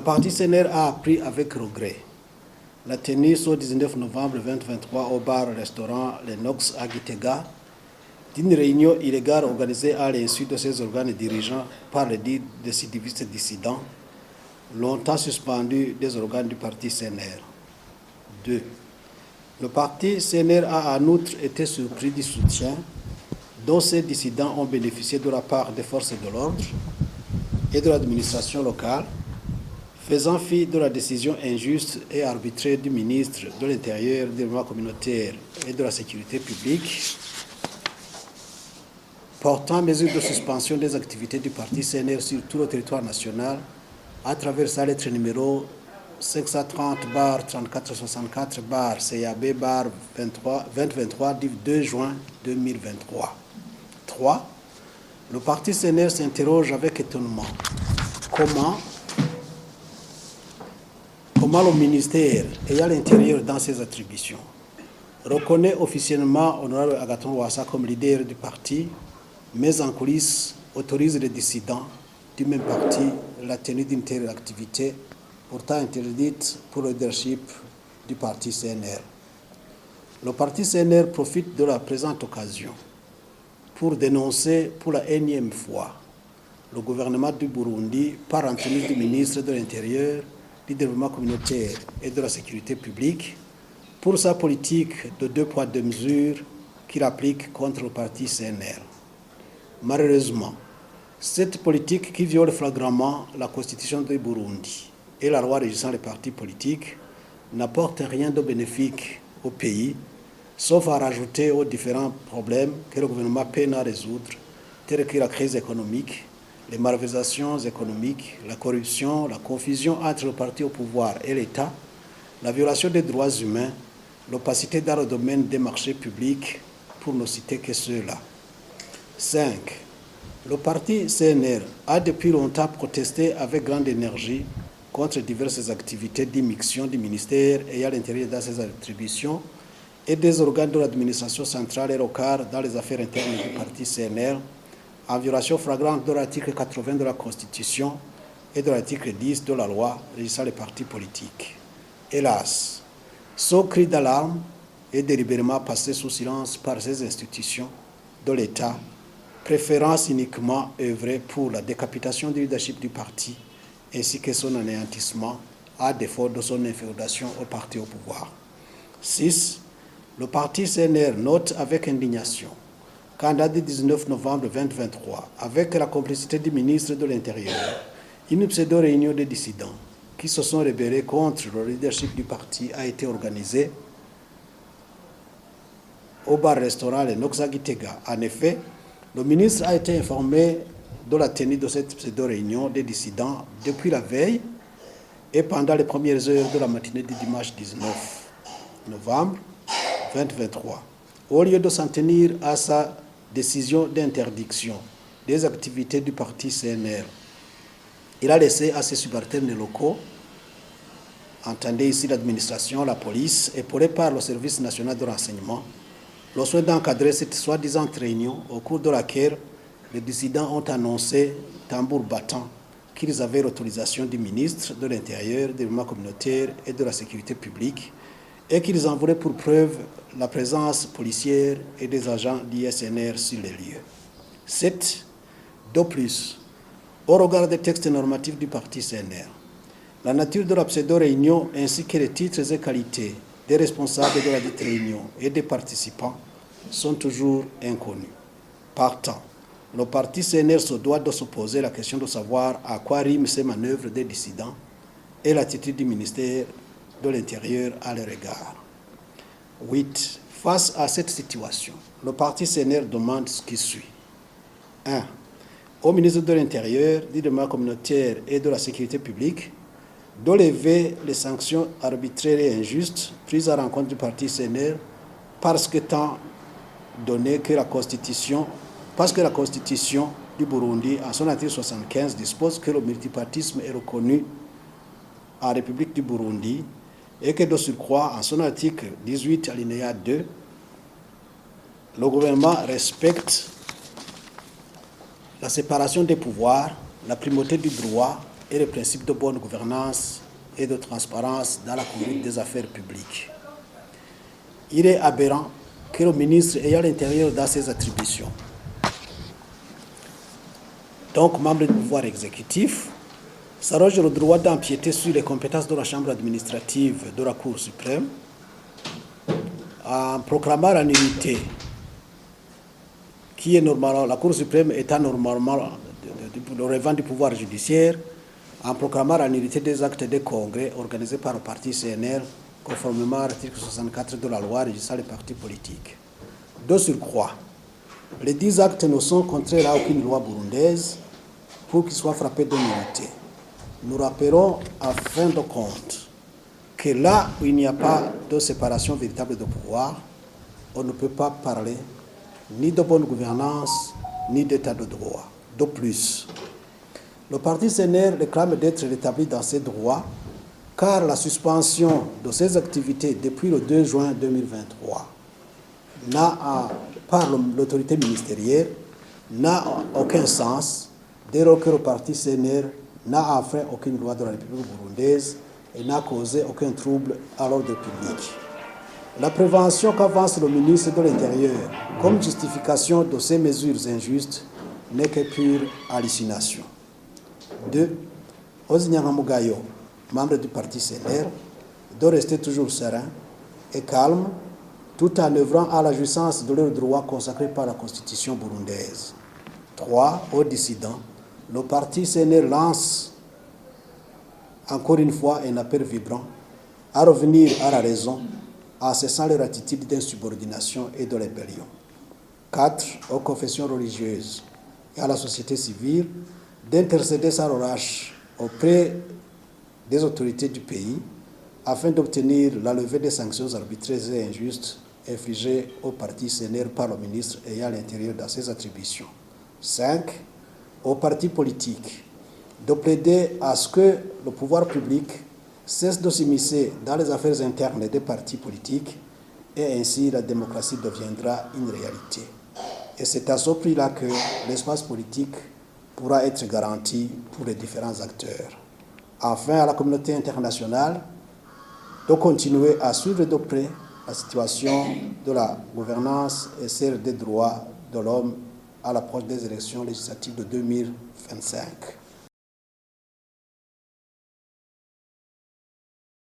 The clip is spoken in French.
Le parti CNR a appris avec regret la tenue ce 19 novembre 2023 au bar-restaurant Lennox à Gitega d'une réunion illégale organisée à l'insu de ses organes dirigeants par les dits récidivistes dissidents, longtemps suspendus des organes du parti CNR. 2. Le parti CNR a en outre été surpris du soutien dont ces dissidents ont bénéficié de la part des forces de l'ordre et de l'administration locale, faisant fi de la décision injuste et arbitraire du ministre de l'Intérieur, du développement communautaire et de la sécurité publique, portant mesure de suspension des activités du parti CNR sur tout le territoire national à travers sa lettre numéro 530-3464-CAB-2023 du 2 juin 2023. 3. Le parti CNR s'interroge avec étonnement comment le ministère, ayant l'intérieur dans ses attributions, reconnaît officiellement Honorable Agathon Rwasa comme leader du parti, mais en coulisses autorise les dissidents du même parti la tenue d'une telle activité pourtant interdite pour le leadership du parti CNR. Le parti CNR profite de la présente occasion pour dénoncer pour la énième fois le gouvernement du Burundi par l'entremise du ministre de l'Intérieur, du développement communautaire et de la sécurité publique pour sa politique de 2 poids 2 mesures qu'il applique contre le parti CNR. Malheureusement, cette politique qui viole flagramment la constitution du Burundi et la loi régissant les partis politiques n'apporte rien de bénéfique au pays, sauf à rajouter aux différents problèmes que le gouvernement peine à résoudre, tels que la crise économique, les malversations économiques, la corruption, la confusion entre le parti au pouvoir et l'État, la violation des droits humains, l'opacité dans le domaine des marchés publics, pour ne citer que ceux-là. 5. Le parti CNR a depuis longtemps protesté avec grande énergie contre diverses activités d'immixtion du ministère ayant l'intérieur dans ses attributions et des organes de l'administration centrale et locale dans les affaires internes du parti CNR, en violation flagrante de l'article 80 de la Constitution et de l'article 10 de la loi régissant les partis politiques. Hélas, ce cri d'alarme est délibérément passé sous silence par ces institutions de l'État, préférant uniquement œuvrer pour la décapitation du leadership du parti ainsi que son anéantissement à défaut de son inféodation au parti au pouvoir. 6. Le parti CNR note avec indignation qu'en date du 19 novembre 2023, avec la complicité du ministre de l'Intérieur, une pseudo-réunion des dissidents qui se sont rebellés contre le leadership du parti a été organisée au bar-restaurant Lennox à Gitega. En effet, le ministre a été informé de la tenue de cette pseudo-réunion des dissidents depuis la veille et pendant les premières heures de la matinée du dimanche 19 novembre 2023. Au lieu de s'en tenir à sa décision d'interdiction des activités du parti CNR, il a laissé à ses subalternes locaux, entendez ici l'administration, la police, épaulée par le service national de renseignement, le soin d'encadrer cette soi-disant réunion au cours de laquelle les dissidents ont annoncé, tambour battant, qu'ils avaient l'autorisation du ministre de l'Intérieur, du développement communautaire et de la sécurité publique et qu'ils en voulaient pour preuve la présence policière et des agents d'ISNR sur les lieux. 7. De plus, au regard des textes normatifs du parti CNR, la nature de la pseudo-réunion ainsi que les titres et qualités des responsables de la dite réunion et des participants sont toujours inconnus. Partant, le parti CNR se doit de se poser la question de savoir à quoi riment ces manœuvres des dissidents et l'attitude du ministère de l'Intérieur à leur égard. 8. Face à cette situation, le parti CNR demande ce qui suit. 1. Au ministre de l'Intérieur, du développement communautaire et de la sécurité publique de lever les sanctions arbitraires et injustes prises à l'encontre du parti CNR parce que la Constitution du Burundi, en son article 75, dispose que le multipartisme est reconnu en République du Burundi et que de surcroît, en son article 18, alinéa 2, le gouvernement respecte la séparation des pouvoirs, la primauté du droit et les principes de bonne gouvernance et de transparence dans la conduite des affaires publiques. Il est aberrant que le ministre ayant l'intérieur dans ses attributions, donc membre du pouvoir exécutif, s'arroge le droit d'empiéter sur les compétences de la Chambre administrative de la Cour suprême en proclamant la nullité qui est normalement, la Cour suprême étant normalement relevant du pouvoir judiciaire, en proclamant la nullité des actes des congrès organisés par le parti CNR conformément à l'article 64 de la loi régissant les partis politiques. De surcroît, les 10 actes ne sont contraires à aucune loi burundaise pour qu'ils soient frappés de nullité. Nous rappelons en fin de compte que là où il n'y a pas de séparation véritable de pouvoir, on ne peut pas parler ni de bonne gouvernance, ni d'état de droit. De plus, le parti CNR réclame d'être rétabli dans ses droits, car la suspension de ses activités depuis le 2 juin 2023 par l'autorité ministérielle n'a aucun sens, dès lors que le parti CNR n'a enfreint aucune loi de la République burundaise et n'a causé aucun trouble à l'ordre public. La prévention qu'avance le ministre de l'Intérieur comme justification de ces mesures injustes n'est que pure hallucination. 2. Ozinyangamugayo, membre du parti CNR, de rester toujours serein et calme tout en œuvrant à la jouissance de leurs droits consacrés par la Constitution burundaise. 3. Aux dissidents, le parti CNR lance encore une fois un appel vibrant à revenir à la raison en cessant leur attitude d'insubordination et de rébellion. 4. Aux confessions religieuses et à la société civile d'intercéder sans relâche auprès des autorités du pays afin d'obtenir la levée des sanctions arbitraires et injustes infligées au parti CNR par le ministre ayant l'intérieur dans ses attributions. 5. Aux partis politiques de plaider à ce que le pouvoir public cesse de s'immiscer dans les affaires internes des partis politiques et ainsi la démocratie deviendra une réalité. Et c'est à ce prix-là que l'espace politique pourra être garanti pour les différents acteurs. Enfin, à la communauté internationale de continuer à suivre de près la situation de la gouvernance et celle des droits de l'homme à l'approche des élections législatives de 2025.